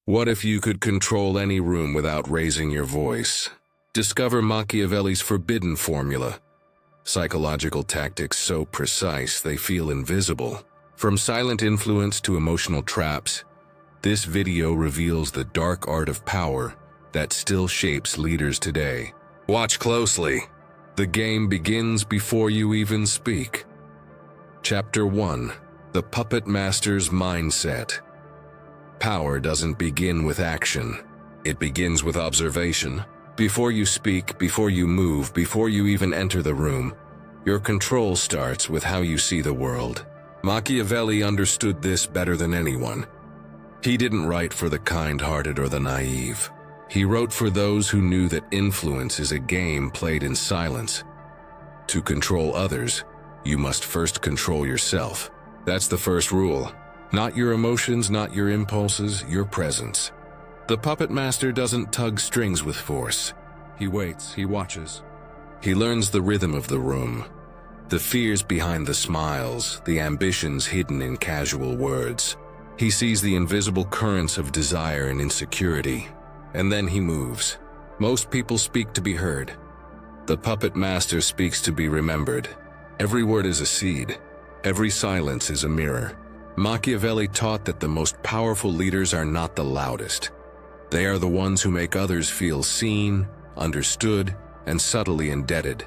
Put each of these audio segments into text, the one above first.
What if you could control any room without raising your voice? Discover Machiavelli's forbidden formula. Psychological tactics so precise they feel invisible. From silent influence to emotional traps, this video reveals the dark art of power that still shapes leaders today. Watch closely. The game begins before you even speak. Chapter 1. The Puppetmaster's Mindset. Power doesn't begin with action. It begins with observation. Before you speak, before you move, before you even enter the room, your control starts with how you see the world. Machiavelli understood this better than anyone. He didn't write for the kind-hearted or the naive. He wrote for those who knew that influence is a game played in silence. To control others, you must first control yourself. That's the first rule. Not your emotions, not your impulses, your presence. The puppet master doesn't tug strings with force. He waits, he watches. He learns the rhythm of the room, the fears behind the smiles, the ambitions hidden in casual words. He sees the invisible currents of desire and insecurity, and then he moves. Most people speak to be heard. The puppet master speaks to be remembered. Every word is a seed. Every silence is a mirror. Machiavelli taught that the most powerful leaders are not the loudest. They are the ones who make others feel seen, understood, and subtly indebted.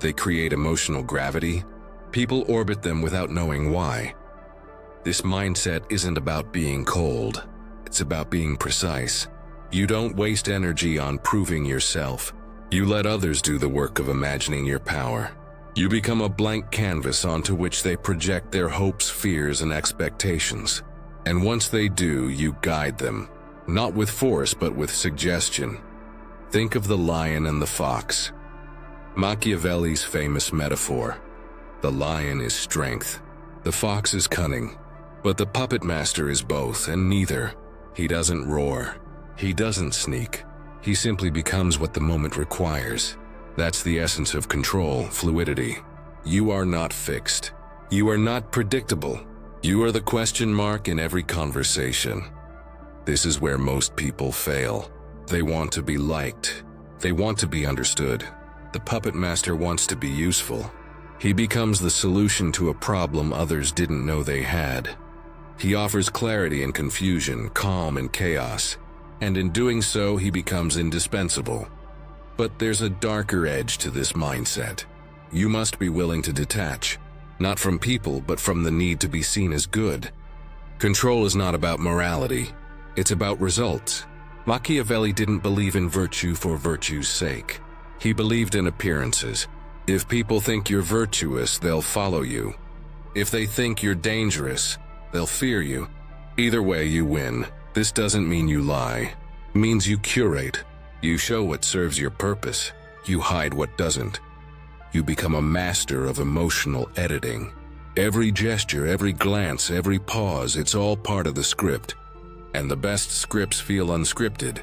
They create emotional gravity. People orbit them without knowing why. This mindset isn't about being cold. It's about being precise. You don't waste energy on proving yourself. You let others do the work of imagining your power. You become a blank canvas onto which they project their hopes, fears, and expectations. And once they do, you guide them, not with force but with suggestion. Think of the lion and the fox. Machiavelli's famous metaphor. The lion is strength. The fox is cunning. But the puppet master is both, and neither. He doesn't roar. He doesn't sneak. He simply becomes what the moment requires. That's the essence of control, fluidity. You are not fixed. You are not predictable. You are the question mark in every conversation. This is where most people fail. They want to be liked. They want to be understood. The puppet master wants to be useful. He becomes the solution to a problem others didn't know they had. He offers clarity in confusion, calm in chaos, and in doing so, he becomes indispensable. But there's a darker edge to this mindset. You must be willing to detach, not from people, but from the need to be seen as good. Control is not about morality. It's about results. Machiavelli didn't believe in virtue for virtue's sake. He believed in appearances. If people think you're virtuous, they'll follow you. If they think you're dangerous, they'll fear you. Either way, you win. This doesn't mean you lie. It means you curate. You show what serves your purpose. You hide what doesn't. You become a master of emotional editing. Every gesture, every glance, every pause, it's all part of the script. And the best scripts feel unscripted.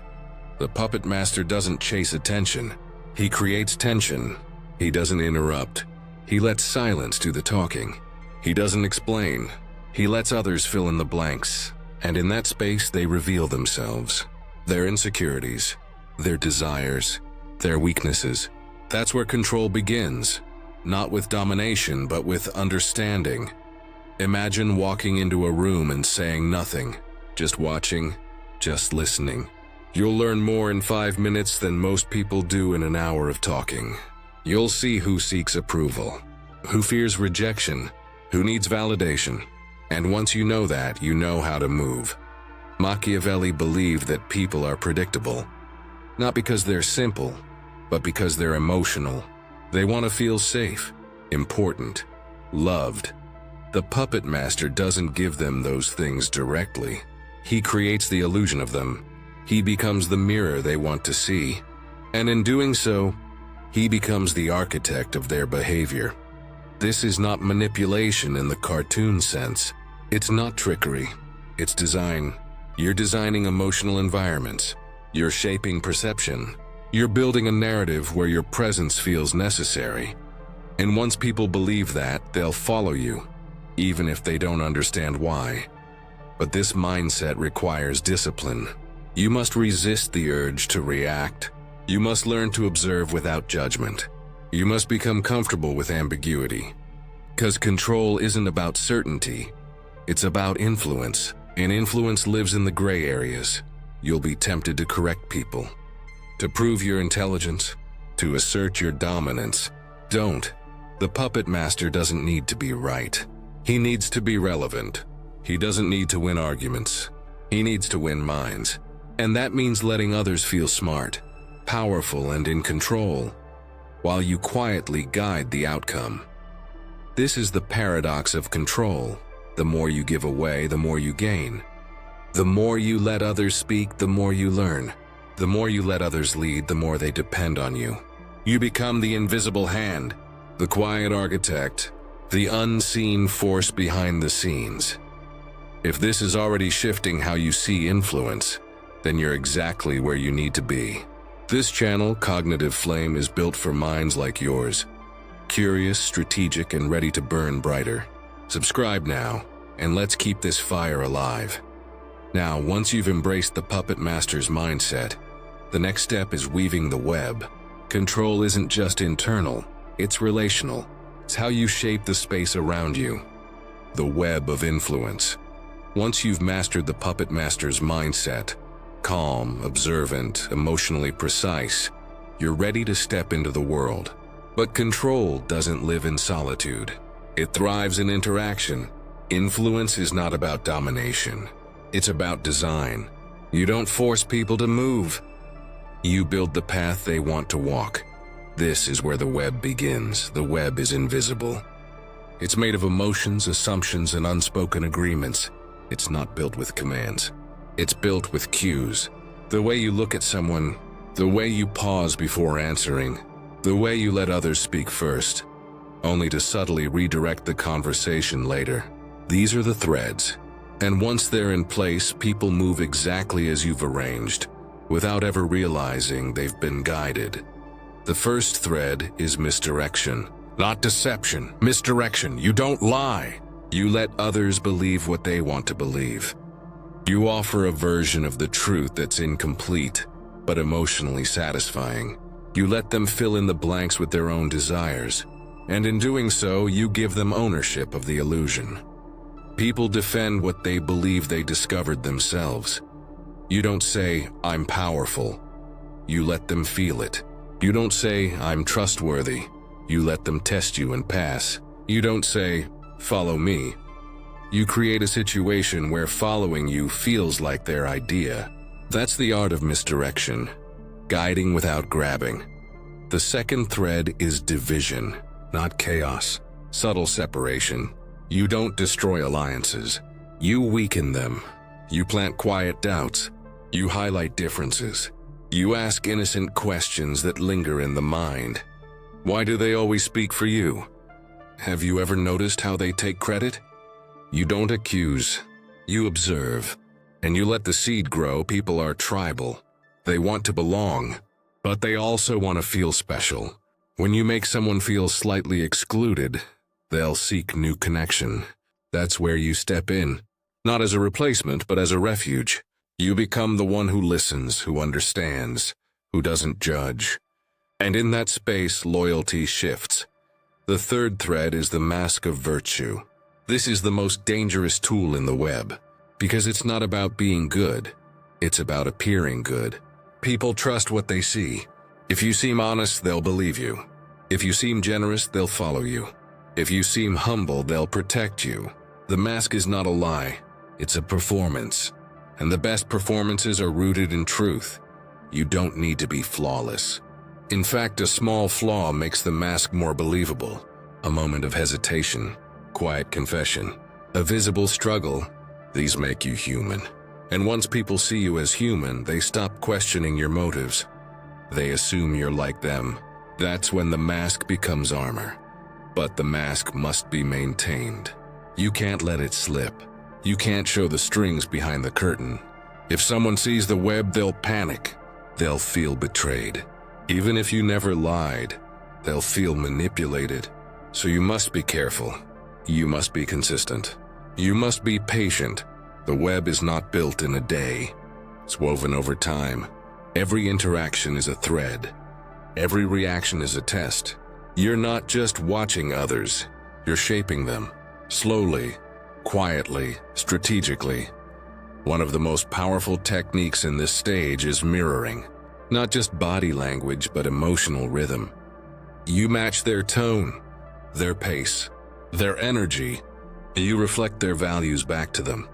The puppet master doesn't chase attention. He creates tension. He doesn't interrupt. He lets silence do the talking. He doesn't explain. He lets others fill in the blanks. And in that space, they reveal themselves. Their insecurities, their desires, their weaknesses. That's where control begins. Not with domination, but with understanding. Imagine walking into a room and saying nothing. Just watching, just listening. You'll learn more in 5 minutes than most people do in an hour of talking. You'll see who seeks approval, who fears rejection, who needs validation. And once you know that, you know how to move. Machiavelli believed that people are predictable. Not because they're simple, but because they're emotional. They want to feel safe, important, loved. The puppet master doesn't give them those things directly. He creates the illusion of them. He becomes the mirror they want to see. And in doing so, he becomes the architect of their behavior. This is not manipulation in the cartoon sense. It's not trickery. It's design. You're designing emotional environments. You're shaping perception. You're building a narrative where your presence feels necessary. And once people believe that, they'll follow you, even if they don't understand why. But this mindset requires discipline. You must resist the urge to react. You must learn to observe without judgment. You must become comfortable with ambiguity. Because control isn't about certainty, it's about influence. And influence lives in the gray areas. You'll be tempted to correct people, to prove your intelligence, to assert your dominance. Don't. The puppet master doesn't need to be right. He needs to be relevant. He doesn't need to win arguments. He needs to win minds. And that means letting others feel smart, powerful, and in control, while you quietly guide the outcome. This is the paradox of control. The more you give away, the more you gain. The more you let others speak, the more you learn. The more you let others lead, the more they depend on you. You become the invisible hand, the quiet architect, the unseen force behind the scenes. If this is already shifting how you see influence, then you're exactly where you need to be. This channel, Cognitive Flame, is built for minds like yours. Curious, strategic, and ready to burn brighter. Subscribe now, and let's keep this fire alive. Now, once you've embraced the Puppet Master's mindset, the next step is weaving the web. Control isn't just internal, it's relational. It's how you shape the space around you. The web of influence. Once you've mastered the Puppet Master's mindset, calm, observant, emotionally precise, you're ready to step into the world. But control doesn't live in solitude. It thrives in interaction. Influence is not about domination. It's about design. You don't force people to move. You build the path they want to walk. This is where the web begins. The web is invisible. It's made of emotions, assumptions, and unspoken agreements. It's not built with commands. It's built with cues. The way you look at someone, the way you pause before answering, the way you let others speak first, only to subtly redirect the conversation later. These are the threads. And once they're in place, people move exactly as you've arranged, without ever realizing they've been guided. The first thread is misdirection. Not deception, misdirection. You don't lie. You let others believe what they want to believe. You offer a version of the truth that's incomplete, but emotionally satisfying. You let them fill in the blanks with their own desires. And in doing so, you give them ownership of the illusion. People defend what they believe they discovered themselves. You don't say, "I'm powerful." You let them feel it. You don't say, "I'm trustworthy." You let them test you and pass. You don't say, "Follow me." You create a situation where following you feels like their idea. That's the art of misdirection, guiding without grabbing. The second thread is division, not chaos. Subtle separation. You don't destroy alliances. You weaken them. You plant quiet doubts. You highlight differences. You ask innocent questions that linger in the mind. Why do they always speak for you? Have you ever noticed how they take credit? You don't accuse. You observe. And you let the seed grow. People are tribal. They want to belong, but they also want to feel special. When you make someone feel slightly excluded, they'll seek new connection. That's where you step in, not as a replacement, but as a refuge. You become the one who listens, who understands, who doesn't judge. And in that space, loyalty shifts. The third thread is the mask of virtue. This is the most dangerous tool in the web, because it's not about being good. It's about appearing good. People trust what they see. If you seem honest, they'll believe you. If you seem generous, they'll follow you. If you seem humble, they'll protect you. The mask is not a lie. It's a performance. And the best performances are rooted in truth. You don't need to be flawless. In fact, a small flaw makes the mask more believable. A moment of hesitation, quiet confession, a visible struggle. These make you human. And once people see you as human, they stop questioning your motives. They assume you're like them. That's when the mask becomes armor. But the mask must be maintained. You can't let it slip. You can't show the strings behind the curtain. If someone sees the web, they'll panic. They'll feel betrayed. Even if you never lied, they'll feel manipulated. So you must be careful. You must be consistent. You must be patient. The web is not built in a day. It's woven over time. Every interaction is a thread. Every reaction is a test. You're not just watching others, you're shaping them. Slowly, quietly, strategically. One of the most powerful techniques in this stage is mirroring. Not just body language, but emotional rhythm. You match their tone, their pace, their energy. You reflect their values back to them.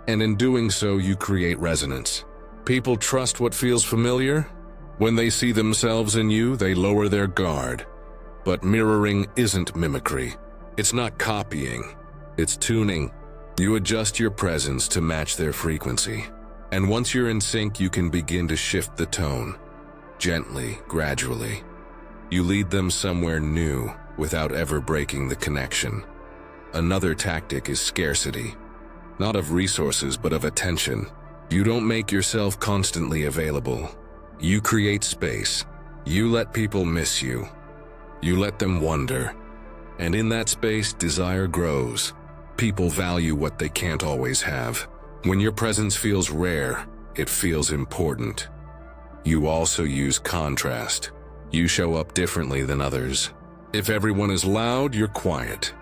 And in doing so, you create resonance. People trust what feels familiar. When they see themselves in you, they lower their guard. But mirroring isn't mimicry. It's not copying. It's tuning. You adjust your presence to match their frequency. And once you're in sync, you can begin to shift the tone. Gently, gradually. You lead them somewhere new without ever breaking the connection. Another tactic is scarcity. Not of resources, but of attention. You don't make yourself constantly available. You create space. You let people miss you. You let them wonder. And in that space, desire grows. People value what they can't always have. When your presence feels rare, it feels important. You also use contrast. You show up differently than others. If everyone is loud, you're quiet.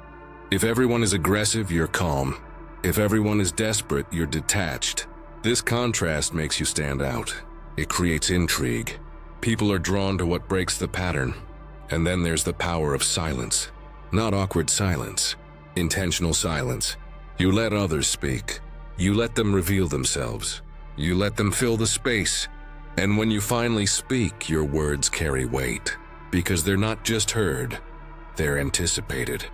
If everyone is aggressive, you're calm. If everyone is desperate, you're detached. This contrast makes you stand out. It creates intrigue. People are drawn to what breaks the pattern. And then there's the power of silence. Not awkward silence. Intentional silence. You let others speak. You let them reveal themselves. You let them fill the space. And when you finally speak, your words carry weight. Because they're not just heard, they're anticipated.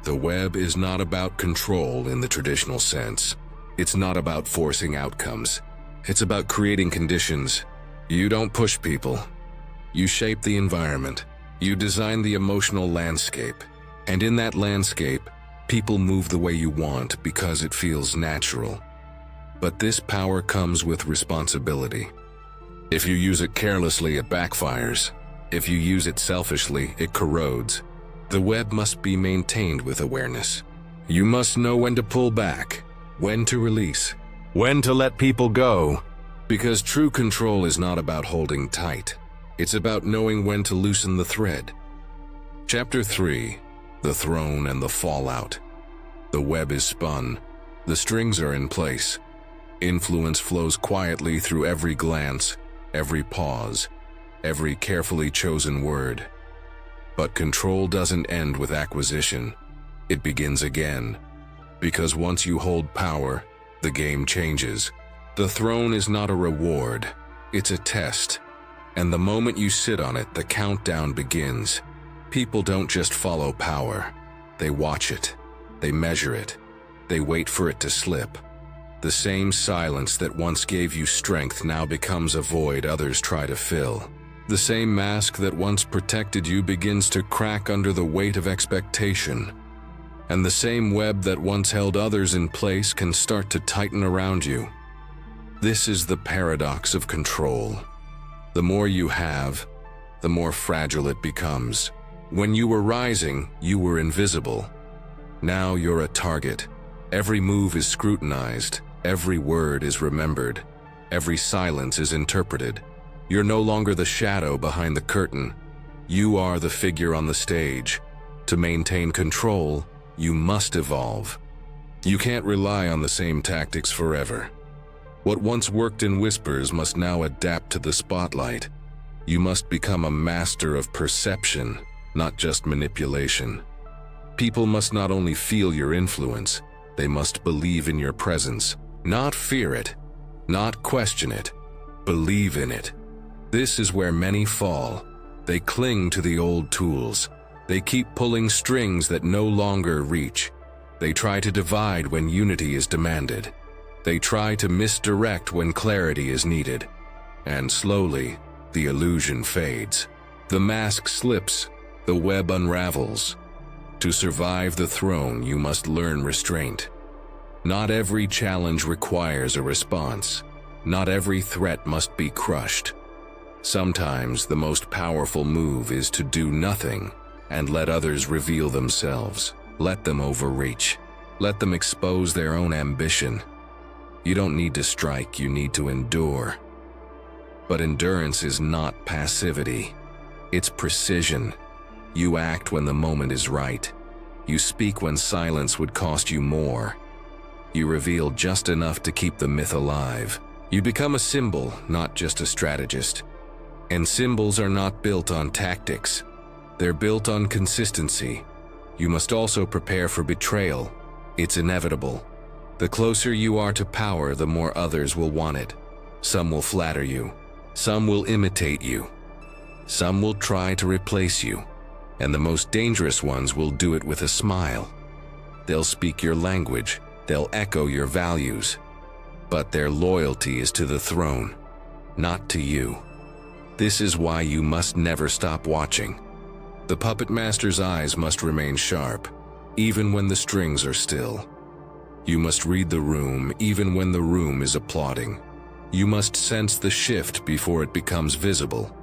The web is not about control in the traditional sense. It's not about forcing outcomes. It's about creating conditions. You don't push people. You shape the environment. You design the emotional landscape. And in that landscape, people move the way you want because it feels natural. But this power comes with responsibility. If you use it carelessly, it backfires. If you use it selfishly, it corrodes. The web must be maintained with awareness. You must know when to pull back, when to release, when to let people go. Because true control is not about holding tight. It's about knowing when to loosen the thread. Chapter 3. The Throne and the Fallout. The web is spun. The strings are in place. Influence flows quietly through every glance, every pause, every carefully chosen word. But control doesn't end with acquisition. It begins again. Because once you hold power, the game changes. The throne is not a reward, it's a test. And the moment you sit on it, the countdown begins. People don't just follow power. They watch it. They measure it. They wait for it to slip. The same silence that once gave you strength now becomes a void others try to fill. The same mask that once protected you begins to crack under the weight of expectation. And the same web that once held others in place can start to tighten around you. This is the paradox of control. The more you have, the more fragile it becomes. When you were rising, you were invisible. Now you're a target. Every move is scrutinized. Every word is remembered. Every silence is interpreted. You're no longer the shadow behind the curtain. You are the figure on the stage. To maintain control, you must evolve. You can't rely on the same tactics forever. What once worked in whispers must now adapt to the spotlight. You must become a master of perception, not just manipulation. People must not only feel your influence, they must believe in your presence. Not fear it, not question it, believe in it. This is where many fall. They cling to the old tools. They keep pulling strings that no longer reach. They try to divide when unity is demanded. They try to misdirect when clarity is needed. And slowly, the illusion fades. The mask slips, the web unravels. To survive the throne, you must learn restraint. Not every challenge requires a response. Not every threat must be crushed. Sometimes the most powerful move is to do nothing and let others reveal themselves. Let them overreach. Let them expose their own ambition. You don't need to strike, you need to endure. But endurance is not passivity. It's precision. You act when the moment is right. You speak when silence would cost you more. You reveal just enough to keep the myth alive. You become a symbol, not just a strategist. And symbols are not built on tactics. They're built on consistency. You must also prepare for betrayal. It's inevitable. The closer you are to power, the more others will want it. Some will flatter you. Some will imitate you. Some will try to replace you. And the most dangerous ones will do it with a smile. They'll speak your language. They'll echo your values. But their loyalty is to the throne, not to you. This is why you must never stop watching. The puppet master's eyes must remain sharp, even when the strings are still. You must read the room, even when the room is applauding. You must sense the shift before it becomes visible,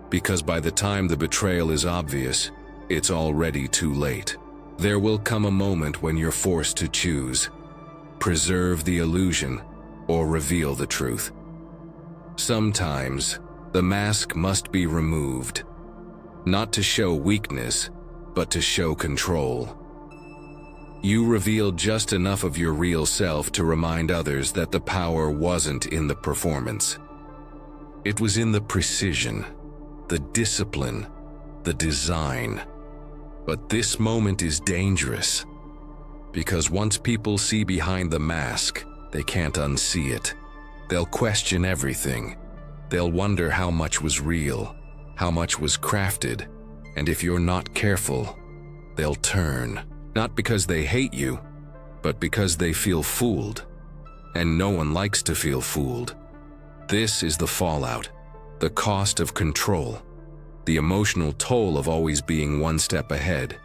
because by the time the betrayal is obvious, it's already too late. There will come a moment when you're forced to choose. Preserve the illusion, or reveal the truth. Sometimes, the mask must be removed, not to show weakness, but to show control. You reveal just enough of your real self to remind others that the power wasn't in the performance. It was in the precision, the discipline, the design. But this moment is dangerous, because once people see behind the mask, they can't unsee it. They'll question everything. They'll wonder how much was real, how much was crafted, and if you're not careful, they'll turn. Not because they hate you, but because they feel fooled. And no one likes to feel fooled. This is the fallout, the cost of control, the emotional toll of always being one step ahead,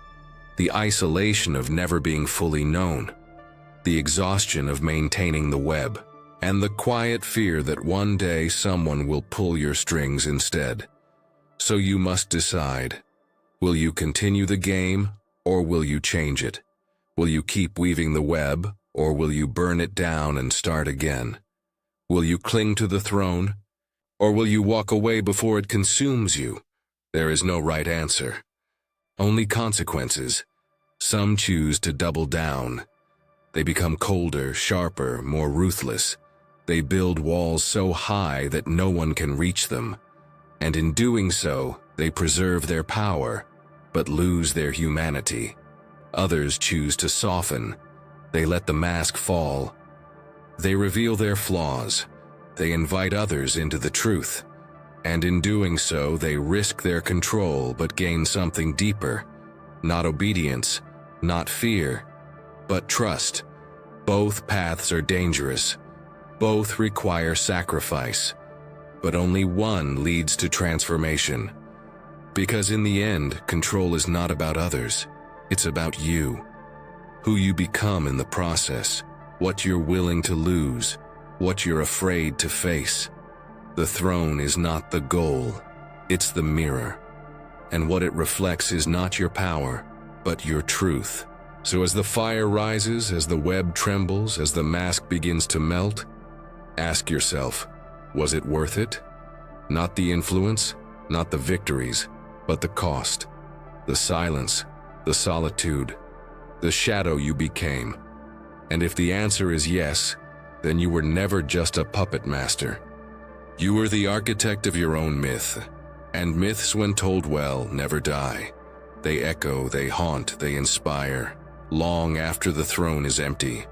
the isolation of never being fully known, the exhaustion of maintaining the web, and the quiet fear that one day someone will pull your strings instead. So you must decide, will you continue the game, or will you change it? Will you keep weaving the web, or will you burn it down and start again? Will you cling to the throne, or will you walk away before it consumes you? There is no right answer. Only consequences. Some choose to double down. They become colder, sharper, more ruthless. They build walls so high that no one can reach them. And in doing so, they preserve their power, but lose their humanity. Others choose to soften. They let the mask fall. They reveal their flaws. They invite others into the truth. And in doing so, they risk their control but gain something deeper. Not obedience, not fear, but trust. Both paths are dangerous. Both require sacrifice. But only one leads to transformation. Because in the end, control is not about others. It's about you. Who you become in the process. What you're willing to lose. What you're afraid to face. The throne is not the goal. It's the mirror. And what it reflects is not your power, but your truth. So as the fire rises, as the web trembles, as the mask begins to melt, ask yourself, was it worth it? Not the influence, not the victories, but the cost, the silence, the solitude, the shadow you became. And if the answer is yes, then you were never just a puppet master. You were the architect of your own myth, and myths, when told well, never die. They echo, they haunt, they inspire, long after the throne is empty.